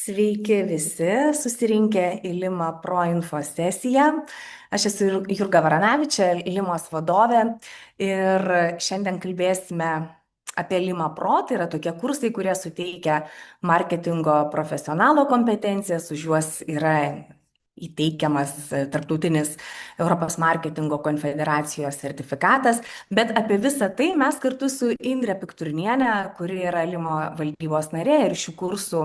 Sveiki visi susirinkę į Lima Pro info sesiją. Aš esu Jurga Varanavičė, Limos vadovė ir šiandien kalbėsime apie Lima Pro. Tai yra tokie kursai, kurie suteikia marketingo profesionalo kompetencijas, už juos yra įteikiamas tarptautinis Europos marketingo konfederacijos sertifikatas, bet apie visą tai mes kartu su Indre Pikturniene, kuri yra Limo valdybos narė ir šių kursų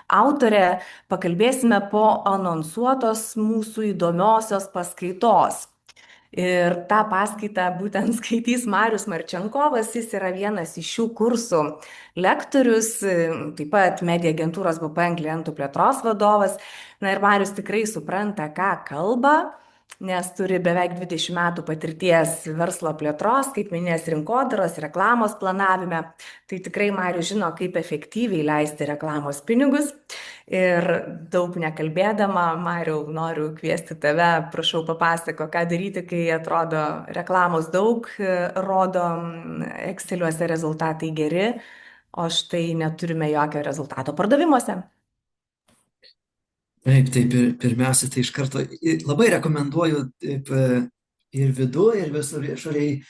autorė, pakalbėsime po anonsuotos mūsų įdomiosios paskaitos. Ir tą paskaitą būtent skaitys Marius Marčenkovas, jis yra vienas iš šių kursų lektorius, taip pat medija agentūros BPN klientų plėtros vadovas. Na ir Marius tikrai supranta, ką kalba, nes turi beveik 20 metų patirties verslo plėtros, skaitmeninės rinkodaros, reklamos planavime. Tai tikrai Marius žino, kaip efektyviai leisti reklamos pinigus. Ir daug nekalbėdama, Mariau, noriu kviesti tave, prašau papasako, ką daryti, kai atrodo reklamos daug, rodo Exceliuose rezultatai geri, o štai neturime jokio rezultato pardavimuose. Taip, pirmiausia, tai iš karto labai rekomenduoju taip, ir viduje, ir visur išoriai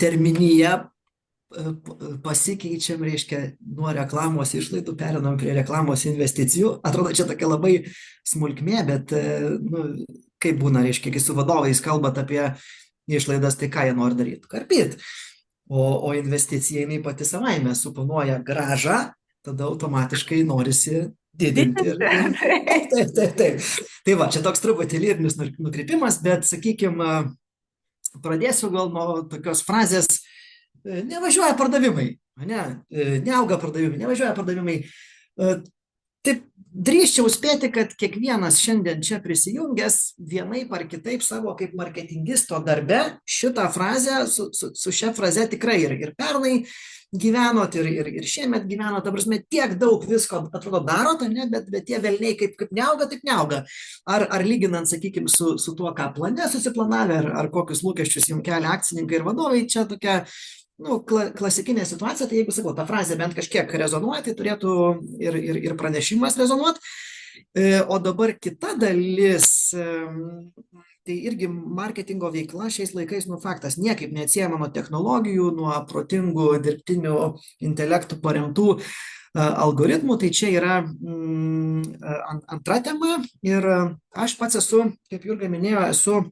terminiją pasikeičiam, reiškia, nuo reklamos išlaidų perinam prie reklamos investicijų. Atrodo, čia tokia labai smulkmė, bet kaip būna, reiškia, kai su vadovais kalbat apie išlaidas, tai ką jie nori daryti? Karpyti. O investicija jinai pati savaime suponuoja grąžą, tada automatiškai norisi didinti. Taip. Tai va, čia toks truputį lyrinis nukrypimas, bet, sakykime, pradėsiu gal nuo tokios frazės: nevažiuoja pardavimai, neauga pardavimai, nevažiuoja pardavimai. Taip drįsčiau spėti, kad kiekvienas šiandien čia prisijungęs vienaip ar kitaip savo kaip marketingisto darbe šitą frazę, su šia fraze tikrai ir pernai gyvenot, ir šiemet gyvenot, ta prasme, tiek daug visko atrodo darot, bet tie velniai kaip neauga, taip neauga. Ar lyginant, sakykime, su tuo, ką plane susiplanavę, ar kokius lūkesčius jums kelia akcininkai ir vadovai, čia tokia klasikinė situacija. Tai jeigu, sakau, ta frazė bent kažkiek rezonuoja, tai turėtų ir pranešimas rezonuoti. O dabar kita dalis, tai irgi marketingo veikla šiais laikais, faktas, niekaip neatsiejama nuo technologijų, nuo protingų dirbtinių intelektų paremtų algoritmų. Tai čia yra antra tema. Ir aš pats esu, kaip Jurga minėjo, esu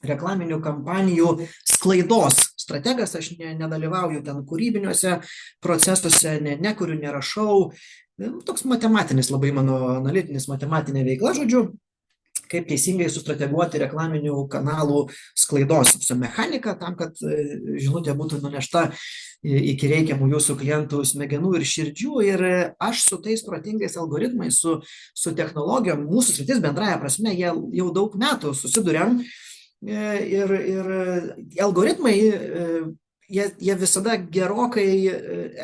reklaminių kampanijų sklaidos strategas. Aš nedalyvauju ten kūrybiniuose procesuose, nekuriu, nerašau. Toks matematinis, labai mano analitinis matematinė veikla, žodžiu, kaip teisingai sustrateguoti reklaminių kanalų sklaidos mechaniką, tam, kad žinutė būtų nunešta iki reikiamų jūsų klientų smegenų ir širdžių. Ir aš su tais protingais algoritmais, su technologijom, mūsų sritis bendraja prasme, jie jau daug metų susiduriam. Ir algoritmai, jie visada gerokai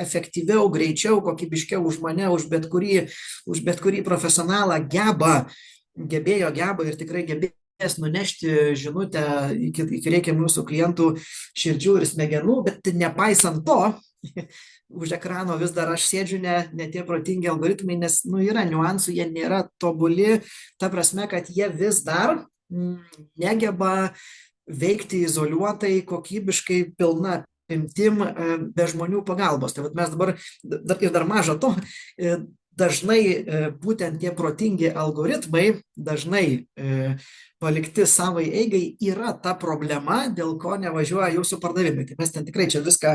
efektyviau, greičiau, kokybiškiau už mane, už bet kurį profesionalą gebėjo ir tikrai gebės nunešti žinutę iki reikiamų mūsų klientų širdžių ir smegenų. Bet nepaisant to, už ekrano vis dar aš sėdžiu, ne tie protingi algoritmai, nes yra niuansų, jie nėra tobuli, ta prasme, kad jie vis dar negeba veikti izoliuotai, kokybiškai, pilna apimtim, be žmonių pagalbos. Tai mes dabar, ir dar maža to, dažnai būtent tie protingi algoritmai, dažnai palikti savai eigai, yra ta problema, dėl ko nevažiuoja jūsų pardavimai. Tai mes ten tikrai čia viską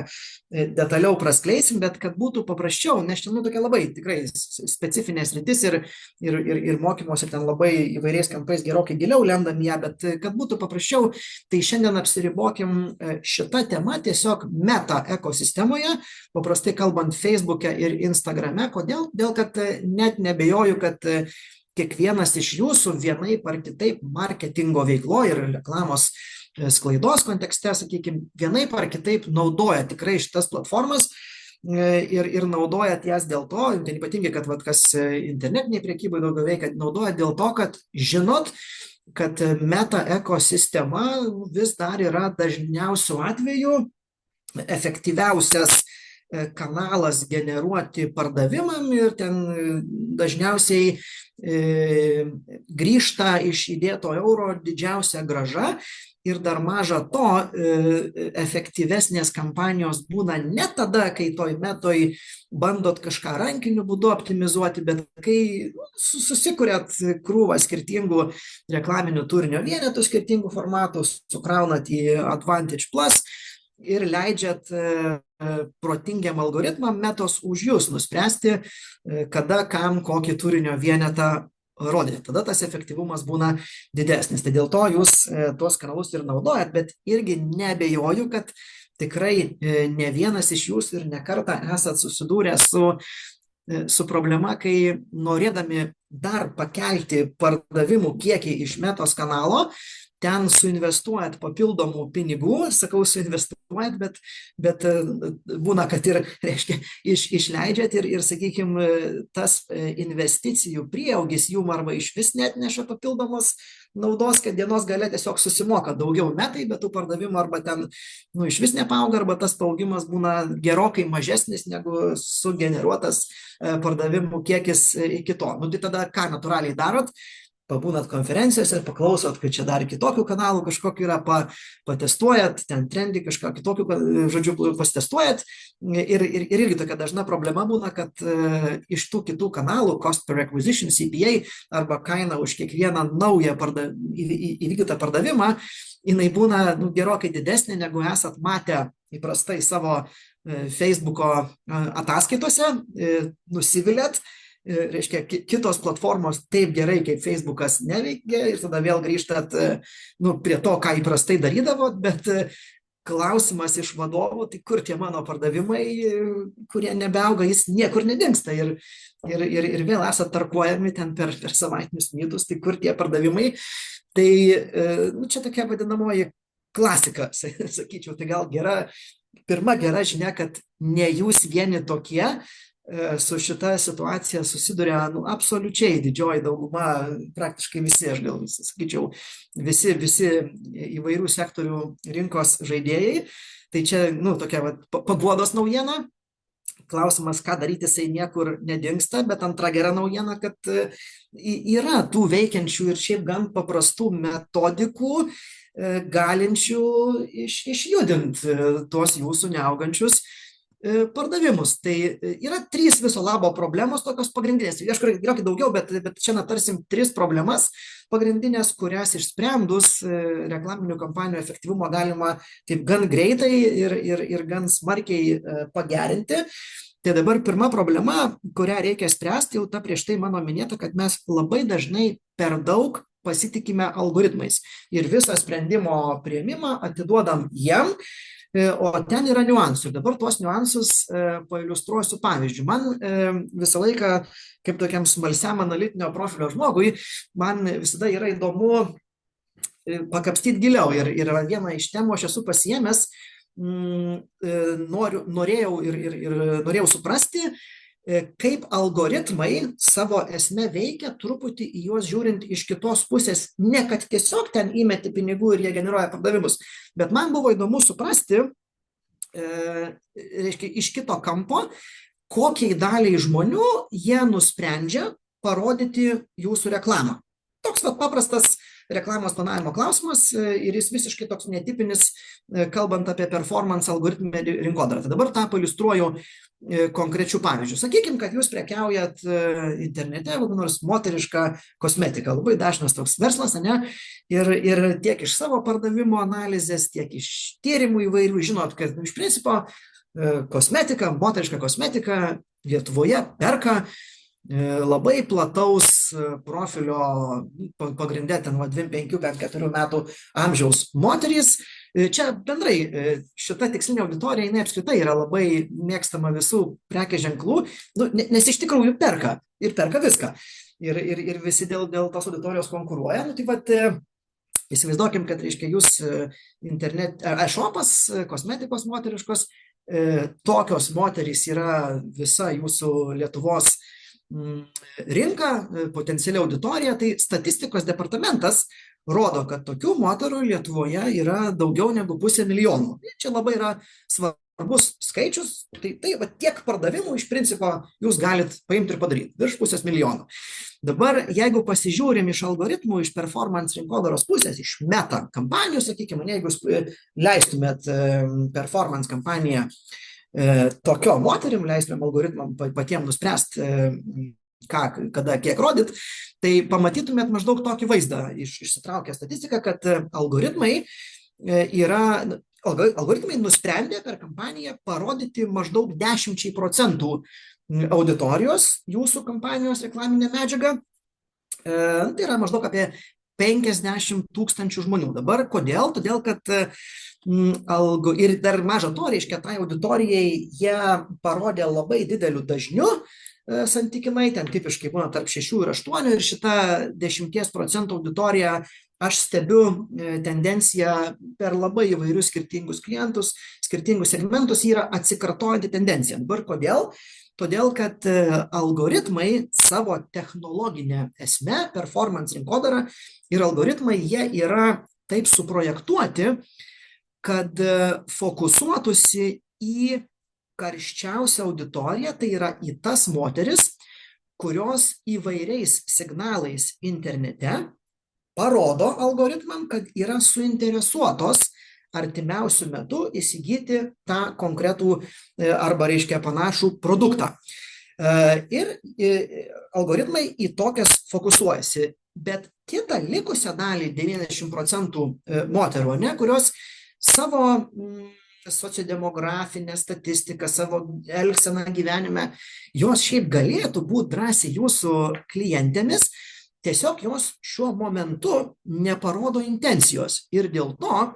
detaliau praskleisim, bet kad būtų paprasčiau, nes čia tokia labai tikrai specifinė sritis ir mokymuose ten labai įvairiais kampais gerokai giliau lendam ją, bet kad būtų paprasčiau, tai šiandien apsiribokim šitą temą tiesiog meta ekosistemoje, paprastai kalbant Facebook'e ir Instagram'e. Kodėl? Dėl kad net nebejoju, kad kiekvienas iš jūsų vienaip ar kitaip marketingo veiklo ir reklamos sklaidos kontekste, sakykime, vienaip ar kitaip naudoja tikrai šitas platformas ir naudojat jas dėl to, ypatingai, kad kas internetiniai prekybai daugiau veikia, naudoja dėl to, kad žinot, kad meta ekosistema vis dar yra dažniausiu atveju efektyviausias kanalas generuoti pardavimam ir ten dažniausiai grįžta iš įdėto euro didžiausia grąža. Ir dar maža to, efektyvesnės kampanijos būna ne tada, kai toj metoj bandot kažką rankiniu būdu optimizuoti, bet kai susikuriat krūvą skirtingų reklaminių turinio vienetų, skirtingų formatų, sukraunat į Advantage Plus ir leidžiat protingiam algoritmam metos už jūs nuspręsti, kada, kam, kokį turinio vienetą rodyti. Tada tas efektyvumas būna didesnis. Tai dėl to jūs tuos kanalus ir naudojat, bet irgi neabejoju, kad tikrai ne vienas iš jūsų ir ne kartą esat susidūrę su problema, kai norėdami dar pakelti pardavimų kiekį iš metos kanalo, ten suinvestuojat papildomų pinigų, sakau suinvestuojat, bet būna, kad ir, reiškia, išleidžiat ir sakykime, tas investicijų prieaugis jum arba iš vis net neša papildomos naudos, kad dienos gale tiesiog susimoka daugiau metai, bet tų pardavimų arba ten iš vis nepaauga, arba tas paaugimas būna gerokai mažesnis negu sugeneruotas pardavimų kiekis iki to. Tai tada ką natūraliai darot? Pabūnat konferencijose, paklausot, kad čia dar kitokių kanalų kažkokiu yra, patestuojat, ten trendy kažką kitokių, žodžiu, pasitestuojat. Ir irgi tokia dažna problema būna, kad iš tų kitų kanalų, cost per acquisition, CPA, arba kaina už kiekvieną naują įvykdytą pardavimą, jinai būna gerokai didesnė, negu esat matę įprastai savo Facebook'o ataskaitose, nusivilėt. Reiškia, kitos platformos taip gerai kaip Facebook'as neveikia ir tada vėl grįžtat prie to, ką įprastai darydavot, bet klausimas iš vadovų, tai kur tie mano pardavimai, kurie nebeauga, jis niekur nedingsta ir vėl esat tarkuojami ten per savaitinius mytus, tai kur tie pardavimai. Tai čia tokia vadinamoji klasika, sakyčiau, tai gal pirma gera žinia, kad ne jūs vieni tokie, su šita situacija susiduria absoliučiai didžioji dauguma, praktiškai visi, aš gal sakyčiau, visi įvairių sektorių rinkos žaidėjai. Tai čia, tokia paguodos naujiena. Klausimas, ką daryti, jisai niekur nedingsta, bet antra gera naujiena, kad yra tų veikiančių ir šiaip gan paprastų metodikų, galinčių išjudinti tuos jūsų neaugančius pardavimus. Tai yra 3 viso labo problemos, tokios pagrindinės. Aišku, gerokai daugiau, bet čia aptarsim 3 problemas pagrindinės, kurias išsprendus reklaminių kampanijų efektyvumą galima taip gan greitai ir gan smarkiai pagerinti. Tai dabar pirma problema, kurią reikia spręsti, jau ta prieš tai mano minėta, kad mes labai dažnai per daug pasitikime algoritmais ir visą sprendimo priėmimą atiduodam jiem. O ten yra niuansų. Ir dabar tuos niuansus pailiustruosiu pavyzdžių. Man visą laiką, kaip tokiam smalsiam analitinio profilio žmogui, man visada yra įdomu pakapstyti giliau. Ir viena iš temų aš esu pasiėmęs, norėjau suprasti, kaip algoritmai savo esme veikia, truputį į juos žiūrint iš kitos pusės, ne kad tiesiog ten įmeti pinigų ir jie generuoja pardavimus, bet man buvo įdomu suprasti, reiškia, iš kito kampo, kokiai daliai žmonių jie nusprendžia parodyti jūsų reklamą. Toks paprastas reklamos planavimo klausimas ir jis visiškai toks netipinis, kalbant apie performance algoritminę rinkodarą. Tai dabar tą pailiustruoju konkrečių pavyzdžių. Sakykime, kad jūs prekiaujat internete, nors moterišką kosmetiką. Labai dažnas toks verslas, ne? Ir tiek iš savo pardavimo analizės, tiek iš tyrimų įvairių, žinot, kad iš principo kosmetika, moteriška kosmetika Lietuvoje perka labai plataus profilio pagrinde ten 25-4 metų amžiaus moterys. Čia bendrai šita tikslinė auditorija, jinai apskritai yra labai mėgstama visų prekės ženklų, nes iš tikrųjų perka ir perka viską. Ir visi dėl tos auditorijos konkuruoja. Tai įsivaizduokim, kad reiškia jūs e-shopas, kosmetikos moteriškos, tokios moterys yra visa jūsų Lietuvos rinka, potenciali auditorija, tai statistikos departamentas rodo, kad tokių moterų Lietuvoje yra daugiau negu 500 000. Čia labai yra svarbu svarbus skaičius, tai va tiek pardavimų iš principo jūs galit paimti ir padaryti, virš 500 000. Dabar, jeigu pasižiūrim iš algoritmų, iš performance rinkodaros pusės, iš meta kampanijų, sakykime, jeigu jūs leistumėt performance kampaniją tokio moterim, leistumėm algoritmam patiems nuspręsti, ką, kada, kiek rodyt, tai pamatytumėt maždaug tokį vaizdą išsitraukę statistiką, kad algoritmai nusprendė per kampaniją parodyti maždaug 10% auditorijos jūsų kampanijos reklaminę medžiagą. Tai yra maždaug apie 50 000 žmonių. Dabar kodėl? Todėl, kad ir dar maža to, reiškia, tai auditorijai jie parodė labai dideliu dažniu, santykinai, ten tipiškai būna tarp 6 ir 8, ir šita 10% auditorija aš stebiu tendenciją per labai įvairius skirtingus klientus, skirtingus segmentus, yra atsikartojanti tendencija. Dabar kodėl? Todėl, kad algoritmai savo technologinę esmę, performance rinkodara ir algoritmai, jie yra taip suprojektuoti, kad fokusuotųsi į karščiausią auditoriją, tai yra į tas moteris, kurios įvairiais signalais internete parodo algoritmam, kad yra suinteresuotos artimiausių metų įsigyti tą konkretų arba, reiškia, panašų produktą. Ir algoritmai į tokias fokusuojasi, bet kitą likusią dalį, 90% moterų, kurios savo sociodemografinę statistiką, savo elgseną gyvenime, jos šiaip galėtų būti drąsiai jūsų klientėmis, tiesiog jos šiuo momentu neparodo intencijos ir dėl to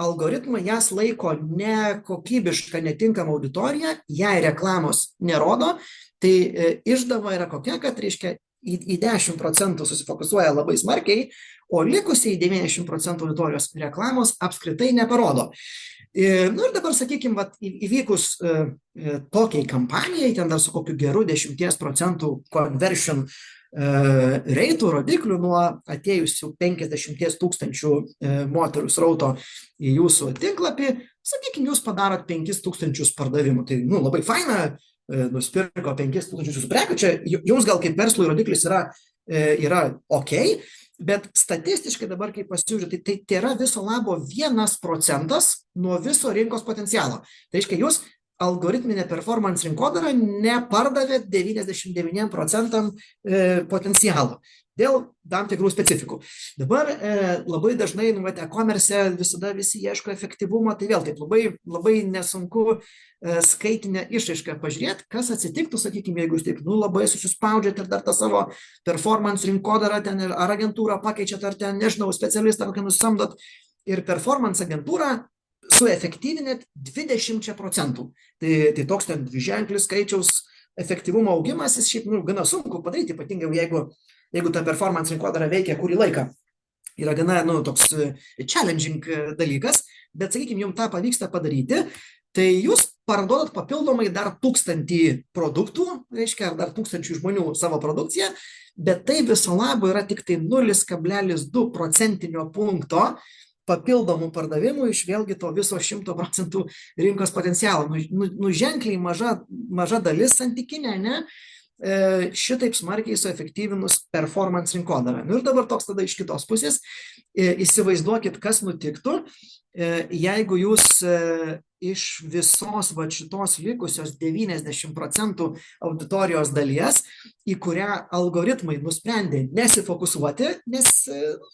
algoritmai jas laiko nekokybišką, netinkamą auditoriją, jai reklamos nerodo, tai išdava yra kokia, kad, reiškia, į 10% susifokusuoja labai smarkiai, o likusiai 90% auditorijos reklamos apskritai neparodo. Ir dabar, sakykime, įvykus tokiai kampanijai, ten dar su kokiu geru 10% conversion reitų rodiklių nuo atėjusių 50 000 moterų srauto į jūsų tinklapį, sakykime, jūs padarot 5 000 pardavimų. Tai labai faina, nusipirko 5 000 jūsų prekių, čia jums gal kaip verslui rodiklis yra ok, bet statistiškai dabar, kai pasižiūrėt, tai yra viso labo 1% nuo viso rinkos potencialo. Tai reiškia, jūs algoritminė performance rinkodara nepardavė 99% potencialo dėl tam tikrų specifikų. Dabar labai dažnai, e-commerce visada visi ieško efektyvumo, tai vėl taip labai nesunku skaitinę išraišką pažiūrėti, kas atsitiktų, sakykime, jeigu jūs taip labai susispaudžiat ir dar tą savo performance rinkodarą ten ar agentūrą pakeičiat, ar ten, nežinau, specialistą kokią nusamdot ir performance agentūrą suefektyvinėt 20%. Tai toks ten dviženklis skaičiaus efektyvumo augimas, jis šiaip gana sunku padaryti, ypatingai jeigu ta performance rinkodara veikia kurį laiką. Yra gana toks challenging dalykas, bet, sakykime, jums tą pavyksta padaryti, tai jūs parduodat papildomai dar 1000 produktų, reiškia, ar dar 1000 žmonių savo produkciją, bet tai viso labo yra tik tai 0,2 procentinio punkto papildomų pardavimų iš vėlgi to viso 100% rinkos potencialo. Ženkliai maža dalis santykinė, šitaip smarkiai suefektyvinus performance rinkodarą. Ir dabar toks tada iš kitos pusės, įsivaizduokit, kas nutiktų, jeigu jūs iš visos šitos likusios 90% auditorijos dalies, į kurią algoritmai nusprendė nesifokusuoti, nes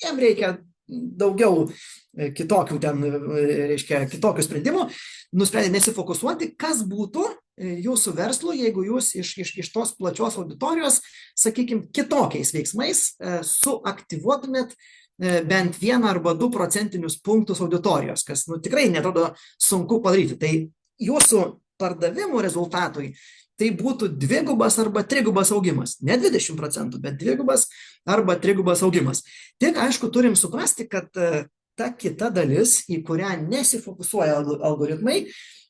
jam reikia daugiau kitokių kitokių sprendimų, nusprendė nesifokusuoti, kas būtų jūsų verslui, jeigu jūs iš tos plačios auditorijos, sakykime, kitokiais veiksmais suaktyvuotumėt bent 1 arba 2 procentinius punktus auditorijos, kas tikrai netrodo sunku padaryti. Tai jūsų pardavimų rezultatui tai būtų 2 arba 3 augimas. Ne 20%, bet 2 arba 3 augimas. Tik, aišku, turim suprasti, kad ta kita dalis, į kurią nesifokusuoja algoritmai,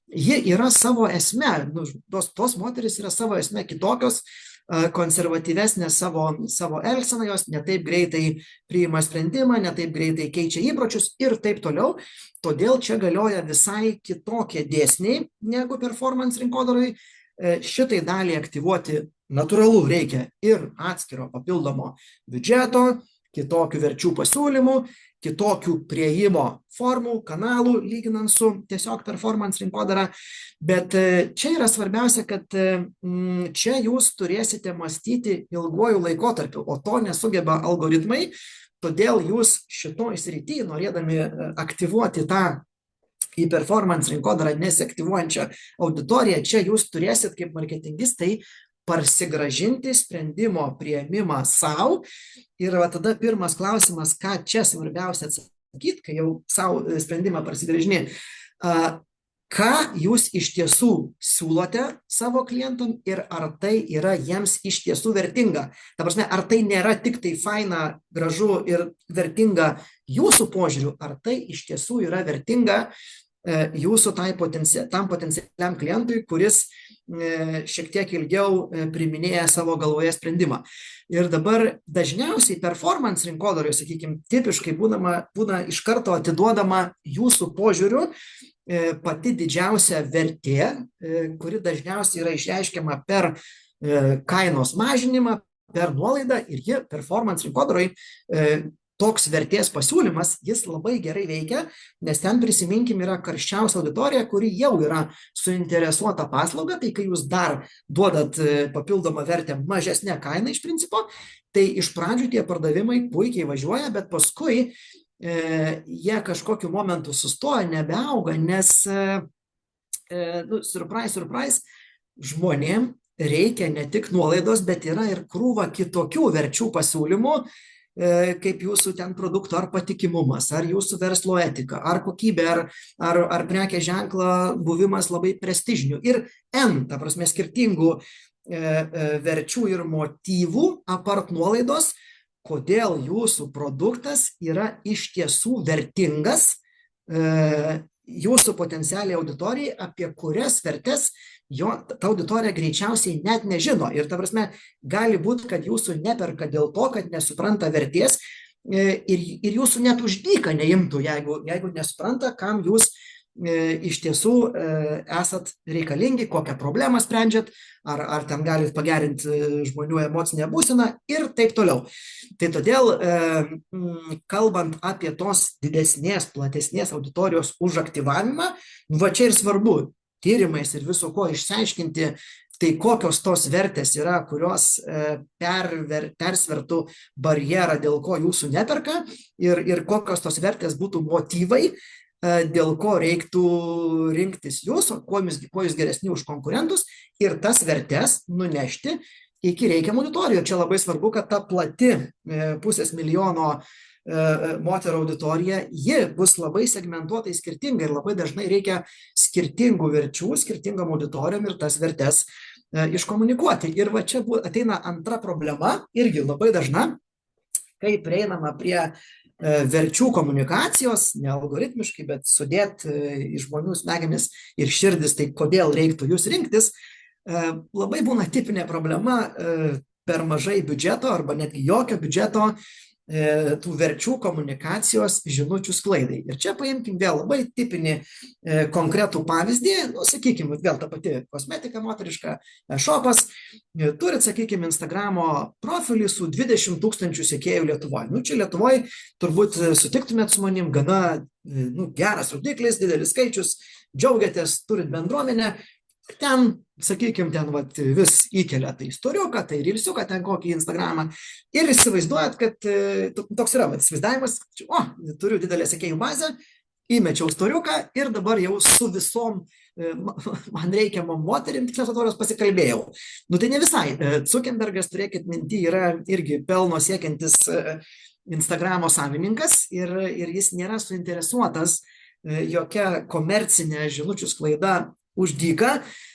ji yra savo esme. Tos moteris yra savo esme kitokios, konservatyvesnės savo elgseną, jos ne taip greitai priima sprendimą, ne taip greitai keičia įpročius ir taip toliau. Todėl čia galioja visai kitokie dėsniai negu performance rinkodarai. Šitai dalį aktyvuoti natūralu reikia ir atskiro papildomo biudžeto, kitokių verčių pasiūlymų, kitokių prieimo formų, kanalų, lyginant su tiesiog performance rinkodara. Bet čia yra svarbiausia, kad čia jūs turėsite mąstyti ilguoju laikotarpiu, o to nesugeba algoritmai. Todėl jūs šitoj srity, norėdami aktyvuoti tą į performance rinkodarą nesiaktyvuojančią auditoriją, čia jūs turėsit kaip marketingistai parsigrąžinti sprendimo priėmimą savo. Ir tada pirmas klausimas, ką čia svarbiausia atsakyti, kai jau savo sprendimą parsigrąžini, ką jūs iš tiesų siūlote savo klientam ir ar tai yra jiems iš tiesų vertinga. Ta prasme, ar tai nėra tik tai faina, gražu ir vertinga jūsų požiūriu, ar tai iš tiesų yra vertinga jūsų tam potencialiam klientui, kuris šiek tiek ilgiau priiminėja savo galvoje sprendimą. Ir dabar dažniausiai performance rinkodaroje, sakykime, tipiškai būna iš karto atiduodama jūsų požiūriu pati didžiausia vertė, kuri dažniausiai yra išreiškiama per kainos mažinimą, per nuolaidą ir ji performance rinkodaroje toks vertės pasiūlymas, jis labai gerai veikia, nes ten prisiminkim yra karščiausia auditorija, kuri jau yra suinteresuota paslauga, tai kai jūs dar duodat papildomą vertę mažesnę kainą iš principo, tai iš pradžių tie pardavimai puikiai važiuoja, bet paskui jie kažkokiu momentu sustoja, nebeauga, nes, surprise, žmonėm reikia ne tik nuolaidos, bet yra ir krūva kitokių verčių pasiūlymų, kaip jūsų ten produkto ar patikimumas, ar jūsų verslo etika, ar kokybė, ar prekės ženklo buvimas labai prestižiniu. Ir ta prasme, skirtingų verčių ir motyvų apart nuolaidos, kodėl jūsų produktas yra iš tiesų vertingas jūsų potencialiai auditorijai, apie kurias vertes ta auditorija greičiausiai net nežino. Ir ta prasme, gali būti, kad jūsų neperka dėl to, kad nesupranta vertės ir jūsų net už dyką neimtų, jeigu nesupranta, kam jūs iš tiesų esat reikalingi, kokią problemą sprendžiat, ar ten galit pagerinti žmonių emocinę būseną ir taip toliau. Tai todėl, kalbant apie tos didesnės, platesnės auditorijos užaktyvavimą, va čia ir svarbu tyrimais ir viso ko išsiaiškinti, tai kokios tos vertės yra, kurios persvertų barjerą, dėl ko jūsų neperka ir kokios tos vertės būtų motyvai, dėl ko reiktų rinktis jūs, kuo jūs geresni už konkurentus ir tas vertės nunešti iki reikiamų auditorijų. Čia labai svarbu, kad ta plati 500 000 moterų auditorija, ji bus labai segmentuotai skirtinga ir labai dažnai reikia skirtingų verčių, skirtingam auditorijom ir tas vertes iškomunikuoti. Ir va čia ateina antra problema, irgi labai dažna, kai prieinama prie verčių komunikacijos, ne algoritmiškai, bet sudėti į žmonių smegenis ir širdis, tai kodėl reiktų jūs rinktis, labai būna tipinė problema per mažai biudžeto arba netgi jokio biudžeto tų verčių komunikacijos žinučių sklaidai. Ir čia paimkim vėl labai tipinį konkretų pavyzdį, sakykime, vėl ta pati kosmetika moteriška, shopas, turit, sakykime, Instagramo profilį su 20 000 sekėjų Lietuvoje. Čia Lietuvoje turbūt sutiktumėt su manim, gana geras rodiklis, didelis skaičius, džiaugiatės, turit bendruomenę. Ten, sakykime, vis įkelia tai istoriuką, tai rilsiuką, ten kokį Instagramą ir įsivaizduojat, kad toks yra įsivaizdavimas, turiu didelę sekėjų bazę, įmečiau istoriuką ir dabar jau su visom man reikiamom moterim tikslios auditorijos pasikalbėjau. Tai ne visai. Zuckerbergas, turėkit minty, yra irgi pelno siekiantis Instagramo savininkas ir jis nėra suinteresuotas jokia komercinė žinučių sklaida už dyką,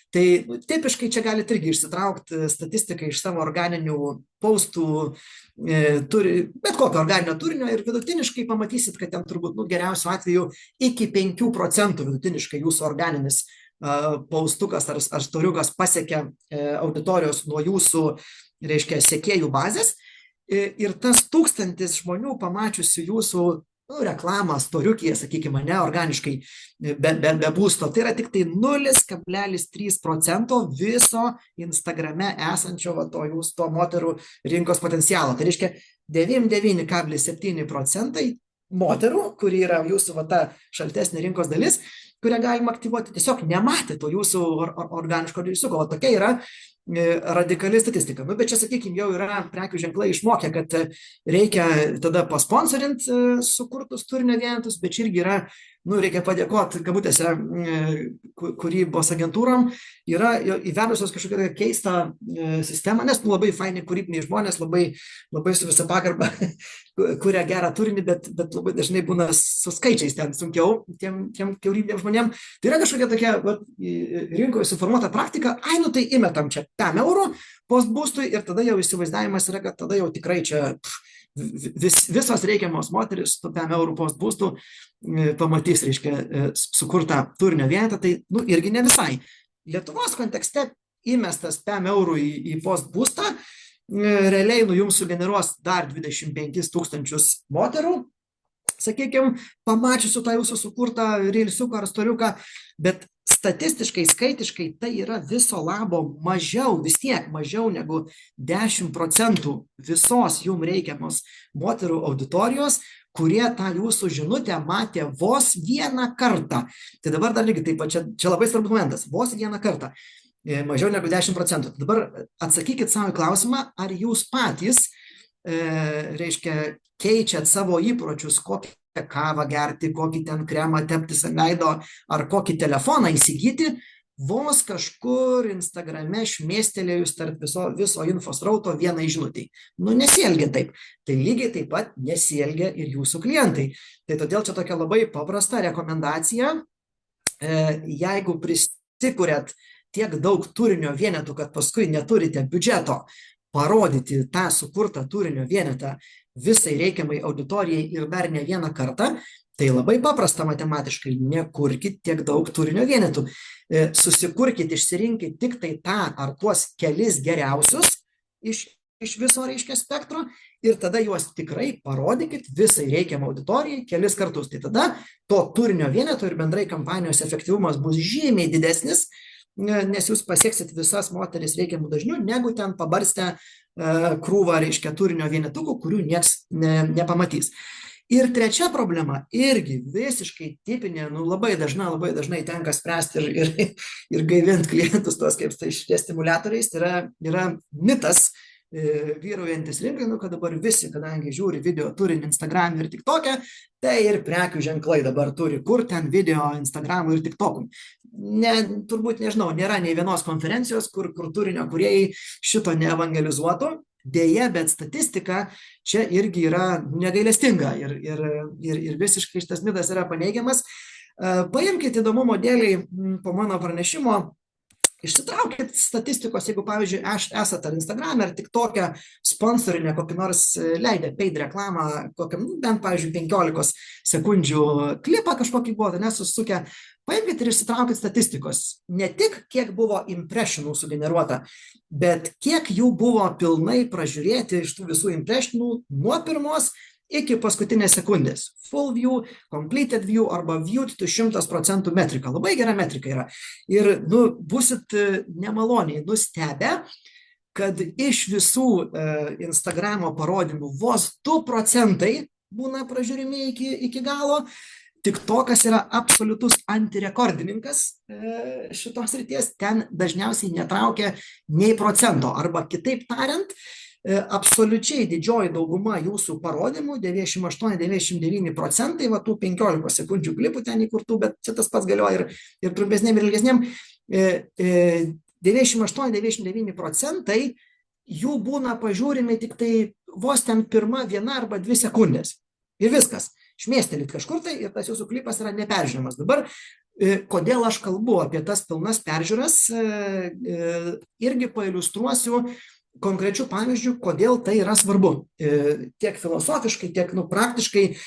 tai tipiškai čia galite irgi išsitraukti statistiką iš savo organinių postų, bet kokio organinio turinio ir vidutiniškai pamatysit, kad ten turbūt geriausiu atveju iki 5% vidutiniškai jūsų organinis paustukas ar storiukas pasiekia auditorijos nuo jūsų reiškia, sekėjų bazės ir tas 1000 žmonių pamačiusių jūsų reklamą storiukyje, sakykime, ne organiškai, be būsto, tai yra tik tai 0,3% viso Instagrame esančio to moterų rinkos potencialo. Tai reiškia 99,7% moterų, kuri yra jūsų ta šaltesnė rinkos dalis, kurią galima aktyvuoti, tiesiog nematė to jūsų organiško režisuko. O tokia yra radikali statistika. Bet čia, sakykime, jau yra prekių ženklai išmokę, kad reikia tada pasponsorint sukurtus turinio vienetus, bet čia irgi yra, reikia padėkoti, kabutėse, kūrybos agentūrom, yra įvedusios kažkokią keistą sistemą, nes labai faini kūrybiniai žmonės, labai su visa pagarba kuria gerą turinį, bet labai dažnai būna su skaičiais ten sunkiau tiem kūrybiniam žmonėm. Tai yra kažkokia tokia rinkoje suformuota praktika, tai įmetam čia 5 eurų postbūstui ir tada jau įsivaizdavimas yra, kad tada jau tikrai čia visos reikiamos moteris tų 5 eurų postbūstų pamatys, reiškia, sukurtą turinio vienetą, tai irgi ne visai. Lietuvos kontekste įmestas 5 eurų į postbūstą, realiai jums sugeneruos dar 25 000 moterų, sakykime, pamačiusiu tą jūsų sukurtą reilsiuką ar storiuką, bet statistiškai, skaitiškai tai yra viso labo mažiau, vis tiek mažiau negu 10% visos jums reikiamos moterų auditorijos, kurie tą jūsų žinutę matė vos vieną kartą. Tai dabar dar lygiai taip pat, čia labai svarbus momentas, vos vieną kartą, mažiau negu 10%. Dabar atsakykit savo klausimą, ar jūs patys, reiškia, keičiat savo įpročius, kokią kavą gerti, kokį ten kremą teptis ant veido, ar kokį telefoną įsigyti, vos kažkur Instagrame šmėstelėjus tarp viso infosrauto vienai žinutei. Nesielgia taip. Tai lygiai taip pat nesielgia ir jūsų klientai. Tai todėl čia tokia labai paprasta rekomendacija. Jeigu prisikuriat tiek daug turinio vienetų, kad paskui neturite biudžeto parodyti tą sukurtą turinio vienetą visai reikiamai auditorijai ir dar ne vieną kartą, tai labai paprasta matematiškai, nekurkit tiek daug turinio vienetų. Susikurkit, išsirinkit tik tai tą ar tuos kelis geriausius iš viso, reiškia, spektro ir tada juos tikrai parodykit visai reikiamą auditorijai kelis kartus. Tai tada to turinio vieneto ir bendrai kampanijos efektyvumas bus žymiai didesnis, nes jūs pasieksit visas moteris reikiamų dažnių, negu ten pabarstę krūvą, reiškia, turinio vienetukų, kurių nieks nepamatys. Ir trečia problema, irgi visiškai tipinė, labai dažnai tenka spręsti ir gaivinti klientus tuos kaip tai šitie stimuliatoriais, tai yra mitas vyraujantis rinkai, kad dabar visi, kadangi žiūri video turinį Instagram ir TikTok'e, tai ir prekių ženklai dabar turi kur ten video Instagram'ui ir TikTok'ui. Turbūt, nežinau, nėra nei vienos konferencijos, kur turinio kūrėjai šito neevangelizuotų. Deja, bet statistika čia irgi yra negailestinga ir visiškai šitas mitas yra paneigiamas. Paimkite įdomumo dėliai po mano pranešimo, išsitraukit statistikos, jeigu, pavyzdžiui, esate ar Instagram, ar TikTok'e sponsorinę kokį nors leidę paid reklamą, bent, pavyzdžiui, 15 sekundžių klipą kažkokį buvo, nesusukę, paimkit ir išsitraukit statistikos. Ne tik kiek buvo impressionų sugeneruota, bet kiek jų buvo pilnai pražiūrėti iš tų visų impressionų nuo pirmos iki paskutinės sekundės. Full view, completed view arba viewed to 100% metrika. Labai gera metrika yra. Ir busit nemaloniai nustebę, kad iš visų Instagramo parodymų vos 2% būna pražiūrimi iki galo. TikTok'as yra absoliutus antirekordininkas šitos srities, ten dažniausiai netraukia nei procento, arba kitaip tariant, absoliučiai didžioji dauguma jūsų parodymų, 98-99%, tų 15 sekundžių klipų ten įkurtų, bet čia tas pats galioja ir trumpesnėm ir ilgesnėm, 98-99% jų būna pažiūrimi tik tai vos ten pirma 1 arba 2 sekundės. Ir viskas. Šmėstelit kažkur tai ir tas jūsų klipas yra neperžiūrimas. Dabar, kodėl aš kalbu apie tas pilnas peržiūras, irgi pailiustruosiu konkrečių pavyzdžių, kodėl tai yra svarbu. Tiek filosofiškai, tiek praktiškai.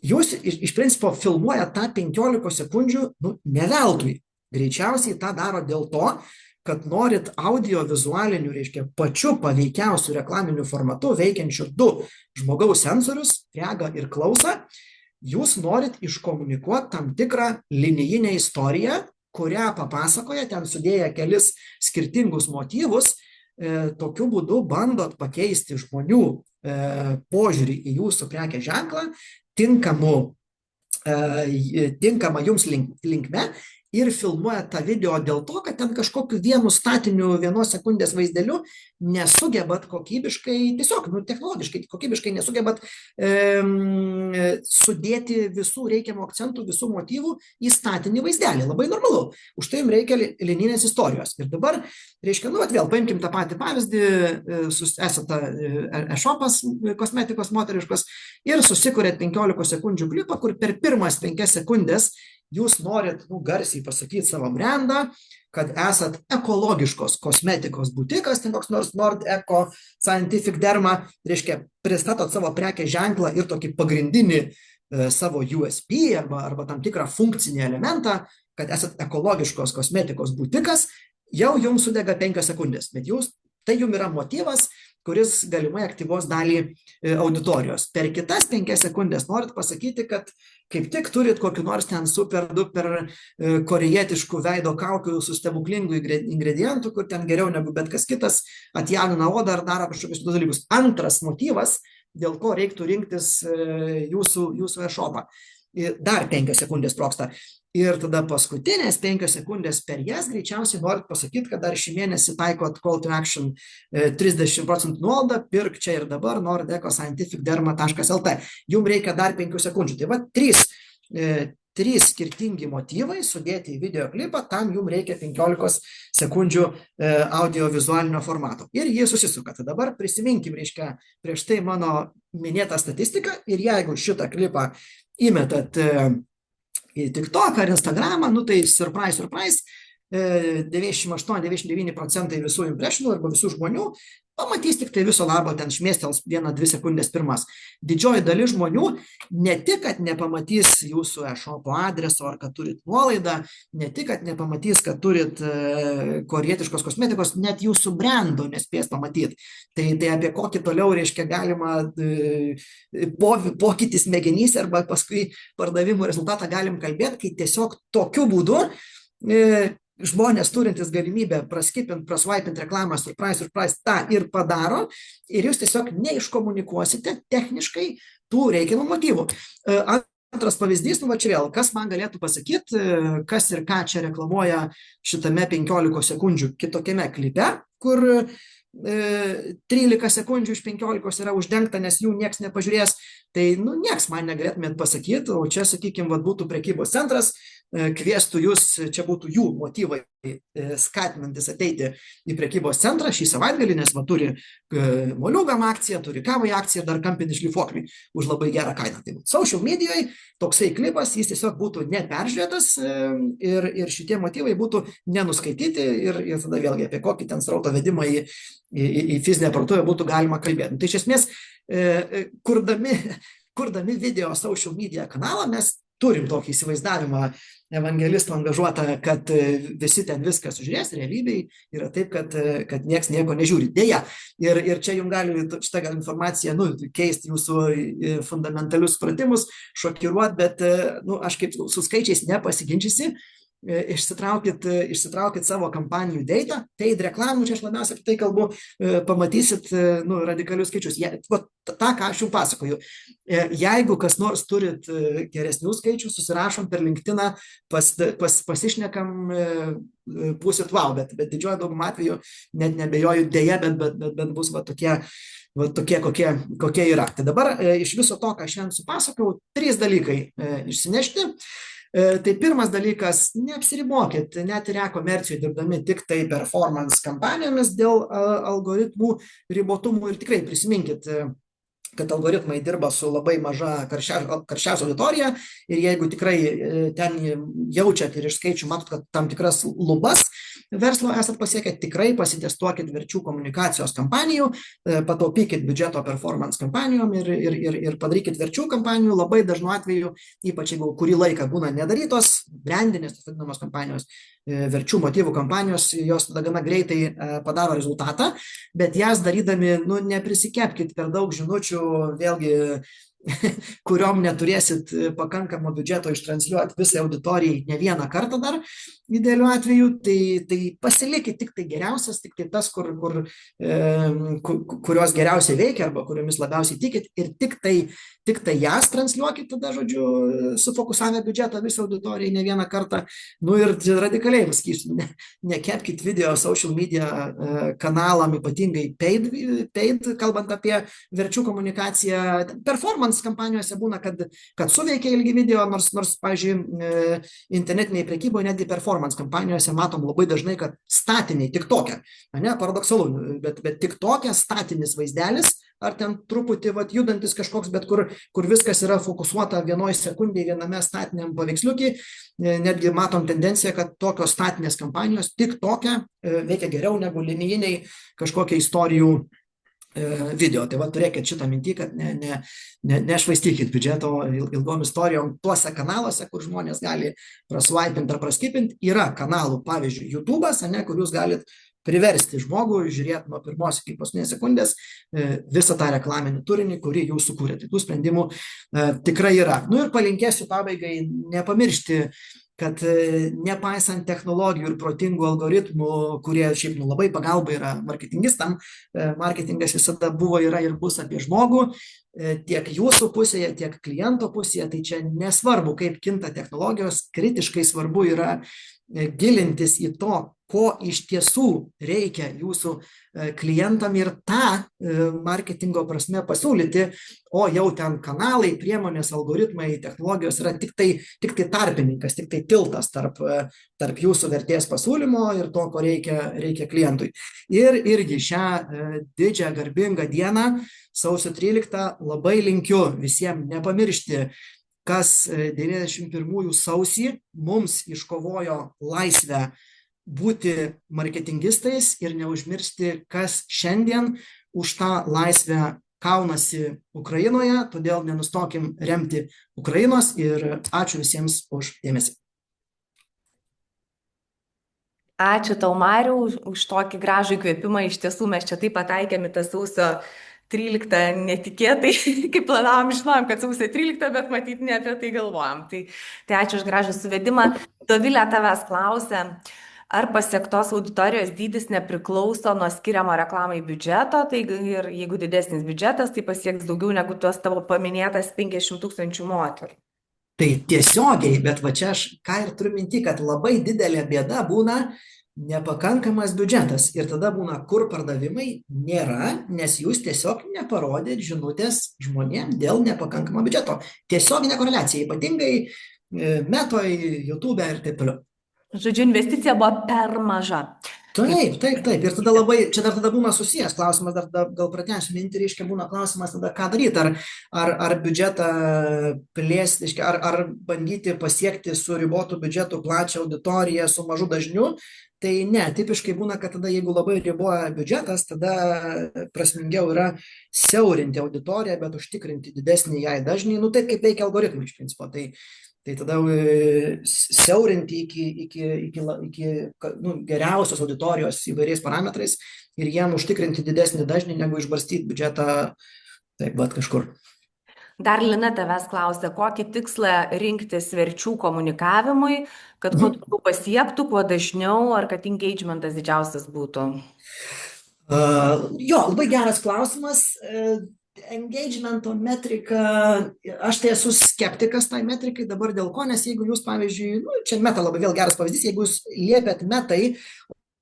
Jūs iš principo filmuojate tą 15 sekundžių ne veltui. Greičiausiai tą daro dėl to, kad norit audiovizualinių, reiškia, pačiu paveikiausiu reklaminiu formatu veikiančių du žmogaus sensorius, regą ir klausą, jūs norit iškomunikuoti tam tikrą linijinę istoriją, kurią papasakoja, ten sudėję kelis skirtingus motyvus, tokiu būdu bandot pakeisti žmonių požiūrį į jūsų prekės ženklą tinkama jums linkme ir filmuoja tą video dėl to, kad ten kažkokiu vienu statiniu, 1 sekundės vaizdeliu nesugebat kokybiškai, tiesiog technologiškai, kokybiškai nesugebat sudėti visų reikiamų akcentų, visų motyvų į statinį vaizdelį. Labai normalu. Už tai jums reikia linijinės istorijos. Ir dabar, reiškia, vėl paimkim tą patį pavyzdį, esate e-shopas kosmetikos moteriškos ir susikuriat 15 sekundžių klipą, kur per pirmas 5 sekundės jūs norit garsiai pasakyti savo brandą, kad esat ekologiškos kosmetikos butikas, ten koks nors Nord Eco Scientific Derma, reiškia, pristatot savo prekės ženklą ir tokį pagrindinį savo USP arba tam tikrą funkcinį elementą, kad esat ekologiškos kosmetikos butikas, jau jums sudega 5 sekundės, bet tai jums yra motyvas, kuris galimai aktyvos dalį auditorijos. Per kitas 5 sekundės norit pasakyti, kad kaip tik turit kokį nors ten super duper korėjietiškų veido kaukių su stebuklingų ingredientų, kur ten geriau negu bet kas kitas atjaunina odą ar daro kažkokius kitus dalykus. Antras motyvas, dėl ko reiktų rinktis jūsų e-shopą. Dar 5 sekundės troksta. Ir tada paskutinės 5 sekundės per jas greičiausiai norit pasakyti, kad dar šį mėnesį taikot call to action 30% nuolaidą, pirk čia ir dabar nordecoscientificderma.lt. Jums reikia dar 5 sekundžių. Tai va, 3 skirtingi motyvai sudėti į videoklipą, tam jums reikia 15 sekundžių audiovizualinio formato. Ir jį susisuka. Tai dabar prisiminkim, reiškia, prieš tai mano minėtą statistiką ir jeigu šitą klipą įmetat į TikTok ar Instagramą, tai surprise, 98-99% visų impressionų arba visų žmonių pamatys tik tai viso labo, ten šmėstels 1-2 sekundės pirmas. Didžioji dalis žmonių ne tik, kad nepamatys jūsų e-shopo adreso ar kad turit nuolaidą, ne tik, kad nepamatys, kad turit korėjietiškos kosmetikos, net jūsų brando nespės pamatyti. Tai apie kokį toliau, reiškia, galima pokytį smegenyse arba paskui pardavimų rezultatą galim kalbėti, kai tiesiog tokiu būdu žmonės turintis galimybę praskipint, prasvaipint reklamą, surprise, tą ir padaro, ir jūs tiesiog neiškomunikuosite techniškai tų reikiamų motyvų. Antras pavyzdys, va čia vėl, kas man galėtų pasakyti, kas ir ką čia reklamuoja šitame 15 sekundžių kitokiame klipe, kur 13 sekundžių iš 15 yra uždengta, nes jų nieks nepažiūrės, tai nieks man negalėtumėt pasakyti, o čia, sakykime, būtų prekybos centras, kviestų jūs, čia būtų jų motyvai skatinantis ateiti į prekybos centrą šį savaitgalį, nes turi moliūgam akciją, turi kavai akciją ir dar kampinį šlifuoklį už labai gerą kainą. Tai social medijoje toksai klipas, jis tiesiog būtų neperžiūrėtas ir šitie motyvai būtų nenuskaityti ir tada vėlgi apie kokį ten srauto vedimą į fizinę parduotuvę būtų galima kalbėti. Tai iš esmės, kurdami video social media kanalą, mes turim tokį įsivaizdavimą evangelistų angažuotą, kad visi ten viską sužiūrės, realybėj yra taip, kad nieks nieko nežiūri. Deja, ir čia jums gali šitą informaciją keisti jūsų fundamentalius supratimus, šokiruoti, bet aš kaip su skaičiais nepasiginčysi, išsitraukit savo kampanijų data, paid reklamų, čia aš labiausiai apie tai kalbu, pamatysit radikalius skaičius. Ta, ką aš jums pasakoju. Jeigu kas nors turit geresnių skaičių, susirašom per LinkedIną, pasišnekam, būsit wow, bet didžioji daugumą atveju, net nebejoju, dėja, bet bus tokie, kokie yra. Tai dabar iš viso to, ką šiandien supasakojau, 3 dalykai išsinešti. Tai pirmas dalykas, neapsiribokit, net ir e-komercijoje dirbdami tik tai performance kampanijomis dėl algoritmų ribotumų ir tikrai prisiminkit, kad algoritmai dirba su labai maža karščiausia auditorija ir jeigu tikrai ten jaučiat ir iš skaičių matot, kad tam tikras lubas, verslo esat pasiekę, tikrai pasitestuokit verčių komunikacijos kampanijų, pataupykit biudžeto performance kampanijom ir padarykit verčių kampanijų. Labai dažnu atveju, ypač jeigu kurį laiką būna nedarytos, brandinės, tas vadinamos kampanijos, verčių motyvų kampanijos, jos tada gana greitai padaro rezultatą, bet jas darydami, nu, neprisikepkit per daug žinučių, vėlgi, kuriom neturėsit pakankamo biudžeto ištransliuoti visai auditorijai ne vieną kartą dar, idealiu atveju, tai pasilikit tik tai geriausias, tik tai tas, kurios geriausiai veikia arba kuriomis labiausiai tikit, ir tik tai jas transliuokit tada, žodžiu, sufokusavę biudžetą visą auditorijai ne vieną kartą. Nu ir radikaliai pasakysiu, nekepkit video social media kanalam, ypatingai paid, kalbant apie verčių komunikaciją. Performance kampanijose būna, kad suveikia ilgi video, nors pavyzdžiui, internetiniai prekyboje netgi performance kampanijose matom labai dažnai, kad statiniai TikTok'e, ne, paradoksalu, bet TikTok'e statinis vaizdelis, ar ten truputį judantis kažkoks, bet kur viskas yra fokusuota vienoj sekundėje viename statiniam paveiksliukį, netgi matom tendenciją, kad tokios statinės kampanijos TikTok'e veikia geriau negu linijiniai kažkokie istorijų video. Tai turėkit šitą mintį, kad nešvaistykit biudžeto ilgom istorijom tuose kanaluose, kur žmonės gali prasvaipinti ar praskipinti. Yra kanalų, pavyzdžiui, YouTube'as, kur jūs galit priversti žmogų žiūrėti nuo pirmos iki paskutinės sekundės visą tą reklaminį turinį, kurį jūs sukūrėte. Tų sprendimų tikrai yra. Nu ir palinkėsiu pabaigai nepamiršti, kad nepaisant technologijų ir protingų algoritmų, kurie šiaip labai pagalba yra marketingistam, marketingas visada buvo, yra ir bus apie žmogų, tiek jūsų pusėje, tiek kliento pusėje. Tai čia nesvarbu, kaip kinta technologijos, kritiškai svarbu yra gilintis į to, ko iš tiesų reikia jūsų klientam ir tą marketingo prasme pasiūlyti, o jau ten kanalai, priemonės, algoritmai, technologijos yra tik tai tarpininkas, tik tai tiltas tarp jūsų vertės pasiūlymo ir to, ko reikia klientui. Ir irgi šią didžią garbingą dieną, sausio 13, labai linkiu visiems nepamiršti, kas 91 sausį mums iškovojo laisvę būti marketingistais ir neužmiršti, kas šiandien už tą laisvę kaunasi Ukrainoje. Todėl nenustokim remti Ukrainos ir ačiū visiems už dėmesį. Ačiū tau, Mariau, už tokį gražų įkvėpimą. Iš tiesų mes čia taip pataikėme tą sausio 13 netikėtai, kaip planavom, žinojom, kad sausio 13, bet matyt ne apie tai galvojom. Tai ačiū už gražų suvedimą. Dovilė tavęs klausia, ar pasiektos auditorijos dydis nepriklauso nuo skiriamo reklamai biudžeto, tai ir jeigu didesnis biudžetas, tai pasieks daugiau negu tuos tavo paminėtas 50 000 moterų. Tai tiesiogiai, bet va čia aš ką ir turiu minti, kad labai didelė bėda būna nepakankamas biudžetas ir tada būna, kur pardavimai nėra, nes jūs tiesiog neparodėt žinutės žmonėms dėl nepakankamo biudžeto. Tiesioginė koreliacija, ypatingai Metoj, YouTube ir taip toliau. Žodžiu, investicija buvo per maža. Taip. Ir tada čia dar tada būna susijęs klausimas, dar gal pratęsiu mintį, reiškia, būna klausimas tada, ką daryti, ar biudžetą plėsti, ar bandyti pasiekti su ribotu biudžetu plačią auditoriją su mažu dažniu. Tai ne, tipiškai būna, kad tada, jeigu labai riboja biudžetas, tada prasmingiau yra siaurinti auditoriją, bet užtikrinti didesnį jai dažnį, taip kaip veikia algoritmai iš principo. Tai tada siaurinti iki geriausios auditorijos įvairiais parametrais ir jiem užtikrinti didesnį dažnį, negu išbarstyti biudžetą taip pat kažkur. Dar Lina tavęs klausia, kokį tikslą rinktis verčių komunikavimui, kad kuo daugiau pasiektų, kuo dažniau, ar kad engagementas didžiausias būtų? Jo, labai geras klausimas. Engagemento metrika, aš tai esu skeptikas tai metrikai dabar dėl ko, nes jeigu jūs, pavyzdžiui, čia Meta labai vėl geras pavyzdys, jeigu jūs liepėt Metai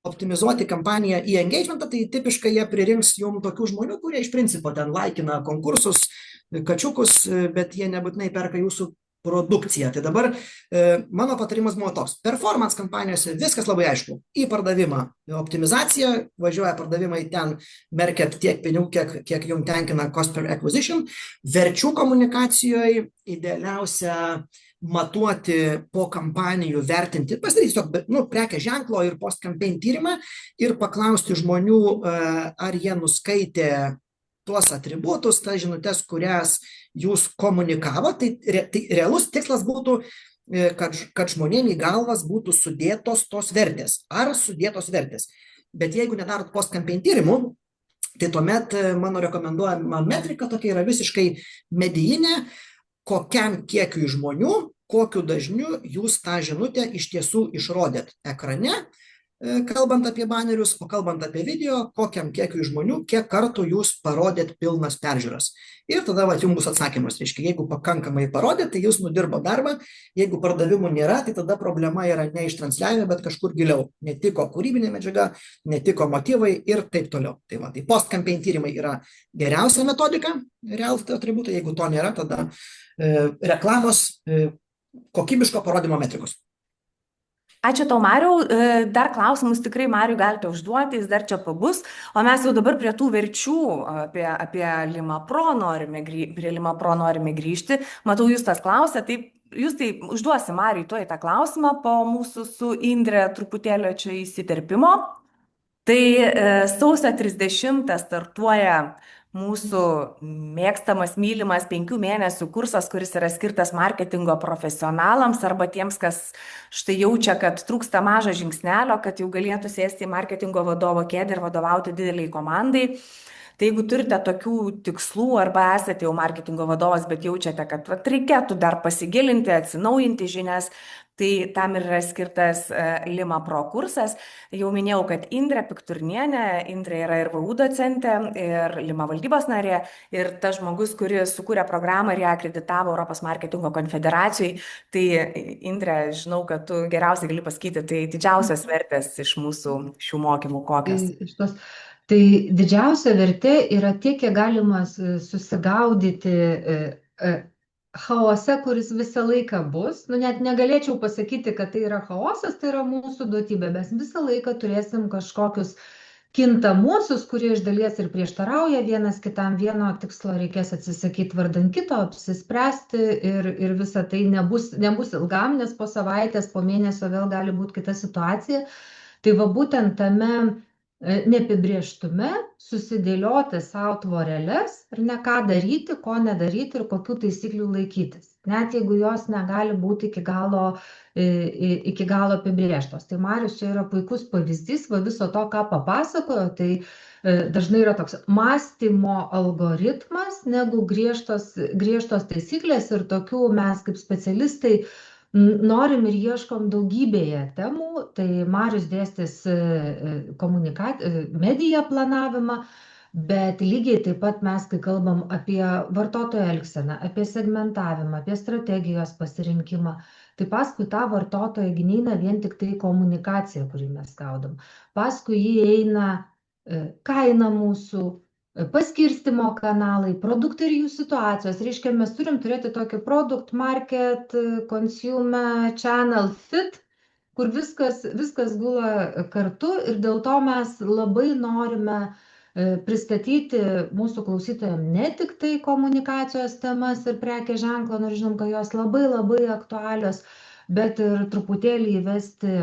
optimizuoti kampaniją į engagementą, tai tipiškai jie pririnks jums tokių žmonių, kurie iš principo ten laikina konkursus, kačiukus, bet jie nebūtinai perka jūsų produkciją. Tai dabar mano patarimas buvo toks. Performance kampanijose viskas labai aišku. Į pardavimą optimizacija, važiuoja pardavimai ten, merkiat tiek pinigų, kiek jums tenkina cost per acquisition. Verčių komunikacijoje idealiausia matuoti po kampanijų, vertinti, pasidaryti prekės ženklo ir post-campaign tyrimą ir paklausti žmonių, ar jie nuskaitė tuos atributus, tas žinutes, kurias jūs komunikavo, tai realus tikslas būtų, kad žmonėm į galvas būtų sudėtos tos vertės, ar sudėtos vertės. Bet jeigu nedarot post-campaign tyrimų, tai tuomet mano rekomenduojama metrika tokia yra visiškai medijinė, kokiam kiekiui žmonių, kokiu dažniu jūs tą žinutę iš tiesų išrodėt ekrane, kalbant apie banerius, o kalbant apie video, kokiam kiekiui žmonių, kiek kartų jūs parodėt pilnas peržiūras. Ir tada jums bus atsakymas, reiškia, jeigu pakankamai parodėt, tai jūs nudirbo darbą, jeigu pardavimų nėra, tai tada problema yra ne iš transliavimo, bet kažkur giliau. Netiko kūrybinė medžiaga, netiko motyvai ir taip toliau. Tai post-campaign tyrimai yra geriausia metodika, realūs atributai, jeigu to nėra, tada reklamos kokybiško parodymo metrikos. Ačiū tau, Mariau. Dar klausimus tikrai Mariui galite užduoti, jis dar čia pabus. O mes jau dabar prie tų verčių, apie LimaPro prie LimaPro norime grįžti. Matau, jūs tas klausė, taip, jūs tai užduosi Mariui tuoj tą klausimą po mūsų su Indre truputėlio čia įsiterpimo. Tai sausio 30 startuoja mūsų mėgstamas, mylimas 5 mėnesių kursas, kuris yra skirtas marketingo profesionalams arba tiems, kas štai jaučia, kad trūksta mažo žingsnelio, kad jau galėtų sėsti į marketingo vadovo kėdę ir vadovauti dideliai komandai. Tai jeigu turite tokių tikslų arba esate jau marketingo vadovas, bet jaučiate, kad reikėtų dar pasigilinti, atsinaujinti žinias, tai tam ir yra skirtas LimaPro kursas. Jau minėjau, kad Indrė Pikturnienė, Indrė yra ir VU docentė, ir Lima valdybos narė, ir tas žmogus, kuris sukūrė programą ir ją akreditavo Europos marketingo konfederacijai. Tai Indrė, žinau, kad tu geriausiai gali pasakyti, tai didžiausias vertės iš mūsų šių mokymų kokios. Tai didžiausia vertė yra tiek, kiek galima susigaudyti chaose, kuris visą laiką bus. Net negalėčiau pasakyti, kad tai yra chaosas, tai yra mūsų duotybė. Mes visą laiką turėsim kažkokius kintamuosius, kurie iš dalies ir prieštarauja vienas kitam. Vieno tikslo reikės atsisakyti vardan kito, apsispręsti ir visa tai nebus ilgam, nes po savaitės, po mėnesio vėl gali būti kita situacija. Tai va būtent tame neapibrėžtume susidėlioti savo tvoreles ir ne ką daryti, ko nedaryti ir kokių taisyklių laikytis, net jeigu jos negali būti iki galo apibrėžtos. Tai Marius čia yra puikus pavyzdys viso to, ką papasakojo, tai dažnai yra toks mąstymo algoritmas negu griežtos taisyklės ir tokių mes kaip specialistai norim ir ieškom daugybėje temų. Tai Marius dėstys mediją planavimą, bet lygiai taip pat mes, kai kalbam apie vartotojo elgseną, apie segmentavimą, apie strategijos pasirinkimą, tai paskui tą vartotoją neina vien tik tai komunikacija, kurį mes gaudom. Paskui jį eina kaina mūsų, paskirstymo kanalai, produktai ir jų situacijos. Reiškia, mes turim turėti tokį product, market, consumer, channel fit, kur viskas gula kartu ir dėl to mes labai norime pristatyti mūsų klausytojams ne tik tai komunikacijos temas ir prekės ženklą, nors žinom, kad jos labai labai aktualios, bet ir truputėlį įvesti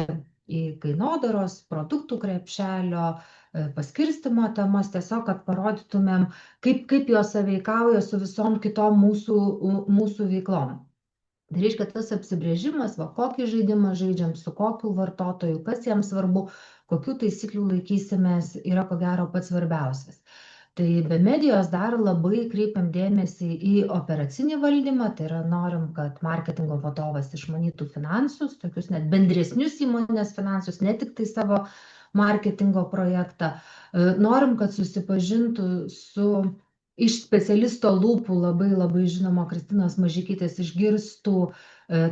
į kainodaros, produktų krepšelio, paskirstymo temas, tiesiog, kad parodytumėm, kaip jos sąveikauja su visom kitom mūsų veiklom. Tai reiškia, tas apsibrėžimas, kokį žaidimą žaidžiam, su kokiu vartotoju, kas jiems svarbu, kokių taisyklių laikysimės, yra ko gero pats svarbiausias. Tai be medijos dar labai kreipiam dėmesį į operacinį valdymą, tai yra norim, kad marketingo vadovas išmanytų finansus, tokius net bendresnius įmonės finansus, ne tik tai savo marketingo projektą. Norim, kad susipažintų su iš specialisto lūpų labai žinomo Kristinos Mažykytės išgirstų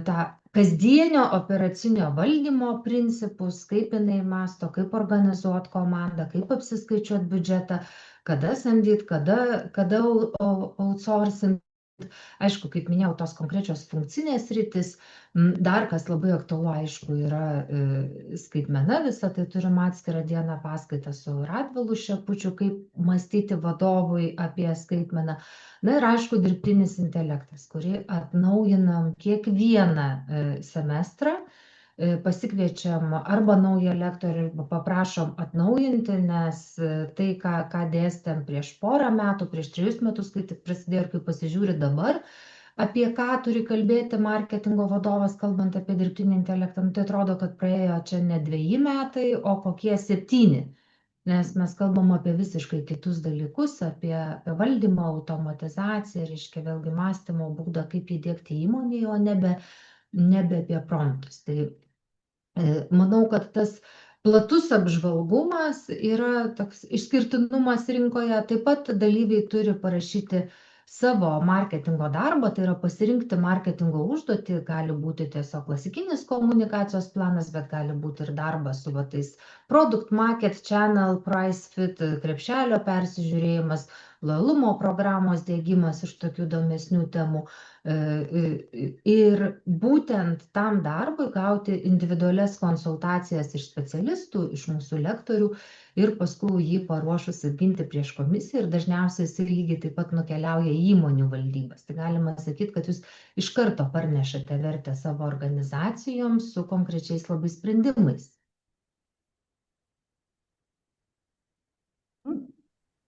tą kasdienio operacinio valdymo principus, kaip jinai mąsto, kaip organizuoti komandą, kaip apsiskaičiuoti biudžetą, kada samdyti, kada outsourcing. Aišku, kaip minėjau, tos konkrečios funkcinės sritis, dar kas labai aktualu, aišku, yra skaitmena, visą tai turim atskirą dieną paskaitą su Radvilu Šepučiu, kaip mąstyti vadovui apie skaitmeną. Na ir aišku, dirbtinis intelektas, kurį atnaujinam kiekvieną semestrą, pasikviečiam arba naują lektorių, arba paprašom atnaujinti, nes tai, ką dėstėm prieš porą metų, prieš 3 metus, kai tik prasidėjo ir kai pasižiūri dabar, apie ką turi kalbėti marketingo vadovas, kalbant apie dirbtinį intelektą, tai atrodo, kad praėjo čia ne 2 metai, o kokie 7. Nes mes kalbam apie visiškai kitus dalykus, apie valdymą, automatizaciją, reiškia vėlgi mąstymo būdą, kaip įdėkti įmonėje, o nebe apie promptus. Tai manau, kad tas platus apžvalgumas yra toks išskirtinumas rinkoje. Taip pat dalyviai turi parašyti savo marketingo darbą, tai yra pasirinkti marketingo užduotį, gali būti tiesiog klasikinis komunikacijos planas, bet gali būti ir darbas su tais product, market, channel, price fit, krepšelio persižiūrėjimas, lojalumo programos diegimas iš tokių įdomesnių temų. Ir būtent tam darbui gauti individualias konsultacijas iš specialistų, iš mūsų lektorių ir paskui jį paruošus apginti prieš komisiją ir dažniausiai jis lygiai taip pat nukeliauja į įmonių valdybas. Tai galima sakyti, kad jūs iš karto parnešate vertę savo organizacijoms su konkrečiais labai sprendimais.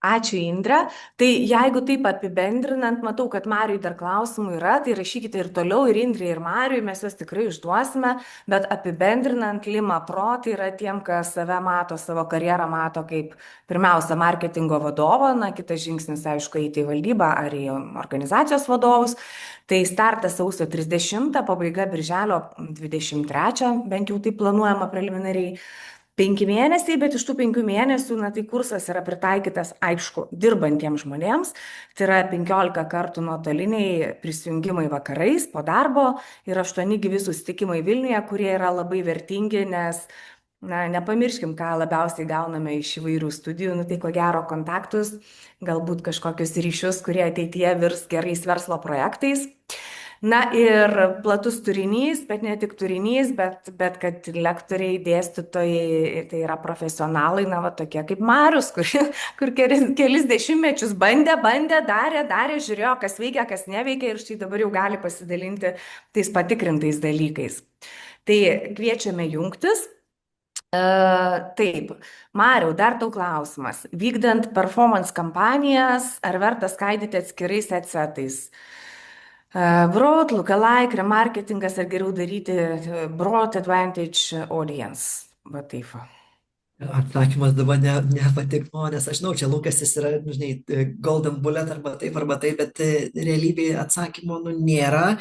Ačiū, Indre. Tai jeigu taip apibendrinant, matau, kad Mariui dar klausimų yra, tai rašykite ir toliau, ir Indrei, ir Mariui, mes juos tikrai išduosime, bet apibendrinant, Lima Pro tai yra tiem, kas save mato, savo karjerą mato kaip pirmiausia marketingo vadovo, na, kitas žingsnis, aišku, eiti į valdybą ar į organizacijos vadovus. Tai startas sausio 30, pabaiga birželio 23, bent jau tai planuojama preliminariai. 5 mėnesiai, bet iš tų 5 mėnesių, na, tai kursas yra pritaikytas, aišku, dirbantiems žmonėms. Tai yra 15 kartų nuotoliniai prisijungimai vakarais po darbo ir 8 gyvi susitikimai Vilniuje, kurie yra labai vertingi, nes, na, nepamirškim, ką labiausiai gauname iš įvairių studijų, nu, tai ko gero kontaktus, galbūt kažkokius ryšius, kurie ateityje virs gerais verslo projektais. Na ir platus turinys, bet ne tik turinys, bet kad lektoriai, dėstytojai, tai yra profesionalai, na, va tokie kaip Marius, kur kelis dešimtmečius bandė, darė, žiūrėjo, kas veikia, kas neveikia ir štai dabar jau gali pasidalinti tais patikrintais dalykais. Tai kviečiame jungtis. Taip, Mariau, dar tau klausimas. Vykdant performance kampanijas, ar verta skaidyti atskirais adsetais? Broad, lookalike, remarketingas, ar geriau daryti broad advantage audience? Va taip. Atsakymas dabar nepatiko, nes aš žinau, čia lūkestis yra, žinai, golden bullet arba taip, bet realybėje atsakymo nėra.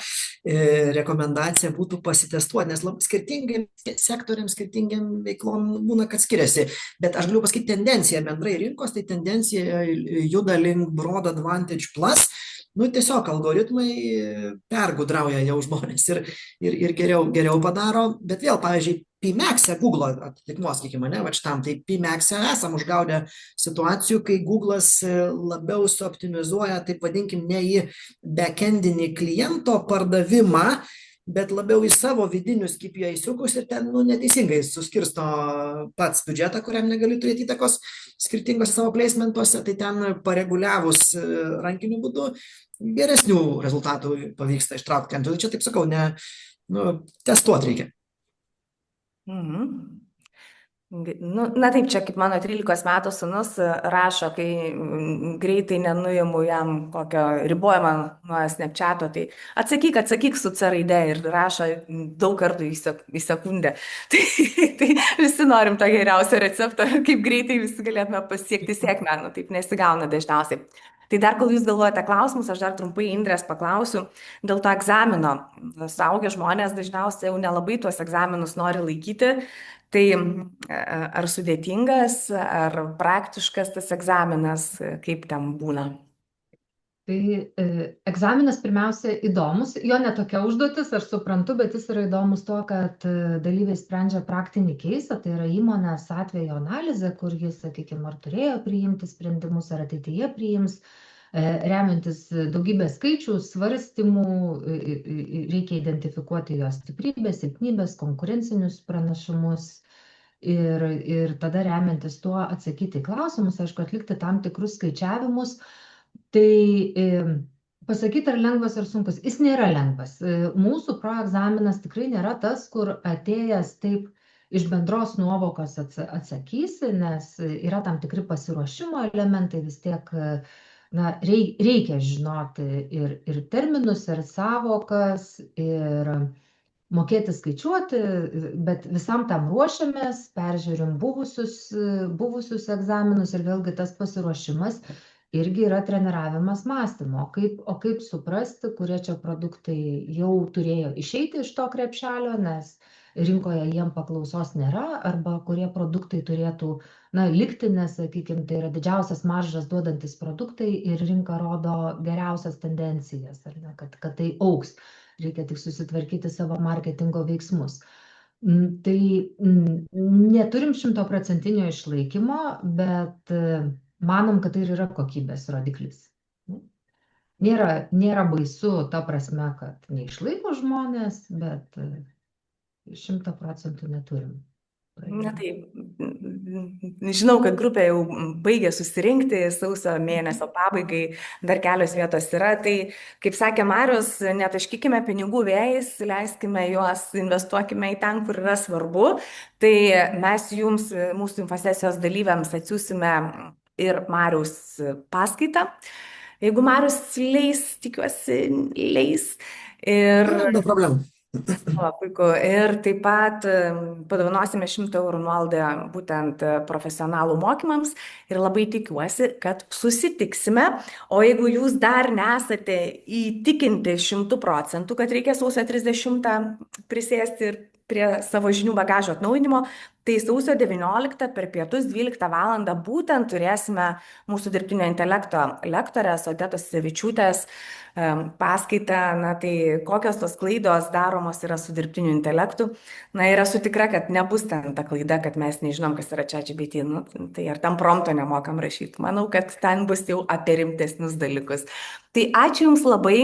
Rekomendacija būtų pasitestuoti, nes labai skirtingiam sektoriam, skirtingiam veiklom būna, kad skiriasi. Bet aš galiu pasakyti tendenciją bendrai rinkos, tai tendencija juda link broad advantage plus. Nu, tiesiog algoritmai pergudrauja jau žmonės ir geriau padaro, bet vėl, pavyzdžiui, PMax-e, Google atitikmuo, sakykime, ne, va šitam, tai PMax-e esam užgaudę situacijų, kai Google'as labiau suoptimizuoja, taip vadinkim, ne į backendinį kliento pardavimą, bet labiau į savo vidinius KPI-siukus ir ten, nu, neteisingai suskirsto pats biudžetą, kuriam negali turėti įtakos skirtingose savo placementuose, tai ten pareguliavus rankiniu būdu geresnių rezultatų pavyksta ištraukti. Tai čia, taip sakau, ne, nu, testuoti reikia. Nu, na taip, čia kaip mano 13 metų sūnus rašo, kai greitai nenuimu jam kokio ribojimą nuo Snapchato, tai atsakyk su C raide ir rašo daug kartų į sekundę. Tai visi norim to geriausio recepto, kaip greitai visi galėtume pasiekti sėkmę, nu taip nesigauna dažniausiai. Tai dar, kol jūs galvojate klausimus, aš dar trumpai Indrės paklausiu dėl to egzamino. Suaugę žmonės dažniausiai jau nelabai tuos egzaminus nori laikyti. Tai ar sudėtingas, ar praktiškas tas egzaminas, kaip ten būna? Tai egzaminas pirmiausia įdomus, jo netokia užduotis, aš suprantu, bet jis yra įdomus tuo, kad dalyviai sprendžia praktinį keisą, tai yra įmonės atvejo analizė, kur jis, sakykime, ar turėjo priimti sprendimus, ar ateityje priims. remiantis daugybę skaičių, svarstymų, reikia identifikuoti jos stiprybės, silpnybės, konkurencinius pranašumus ir tada remiantis tuo atsakyti į klausimus, aišku, atlikti tam tikrus skaičiavimus. Tai pasakyti, ar lengvas ar sunkus, jis nėra lengvas. Mūsų egzaminas tikrai nėra tas, kur atėjęs taip iš bendros nuovokos atsakysi, nes yra tam tikri pasiruošimo elementai, vis tiek reikia žinoti ir terminus, ir sąvokas, ir mokėti skaičiuoti, bet visam tam ruošiamės, peržiūrim buvusius egzaminus ir vėlgi tas pasiruošimas irgi yra treniravimas mąstymo, o kaip suprasti, kurie čia produktai jau turėjo išeiti iš to krepšelio, nes rinkoje jiem paklausos nėra, arba kurie produktai turėtų likti, nes, sakykime, tai yra didžiausias maržas duodantis produktai ir rinka rodo geriausias tendencijas, ar ne, kad tai augs. Reikia tik susitvarkyti savo marketingo veiksmus. Tai neturim 100% išlaikymo, bet manom, kad tai yra kokybės rodiklis. Nėra baisu ta prasme, kad neišlaiko žmonės, bet 100% neturim. Na taip, žinau, kad grupė jau baigė susirinkti sausio mėnesio pabaigai, dar kelios vietos yra, tai, kaip sakė Marius, netaškykime pinigų vėjais, leiskime juos, investuokime į ten, kur yra svarbu. Tai mes jums, mūsų infosesijos dalyviams, atsiūsime ir Mariaus paskaitą. Jeigu Marius leis, tikiuosi, leis. Be problemų. O, puiku. Ir taip pat padovanosime 100 eurų nuolaidą būtent profesionalų mokymams ir labai tikiuosi, kad susitiksime. O jeigu jūs dar nesate įtikinti 100%, kad reikia sausio 30 prisėsti ir prie savo žinių bagažo atnaujinimo, tai sausio 19 per pietus 12 valandą būtent turėsime mūsų dirbtinio intelekto lektorės Odetos Sevičiūtės paskaitą, tai kokios tos klaidos daromos yra su dirbtiniu intelektu. Ir esu tikra, kad nebus ten ta klaida, kad mes nežinom, kas yra ChatGPT, tai ar tam prompto nemokam rašyti. Manau, kad ten bus jau apie rimtesnius dalykus. Tai ačiū Jums labai,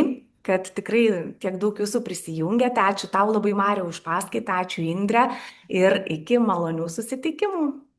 kad tikrai tiek daug Jūsų prisijungėte. Ačiū tau labai, Mariau, už paskaitą, ačiū Indre ir iki malonių susitikimų.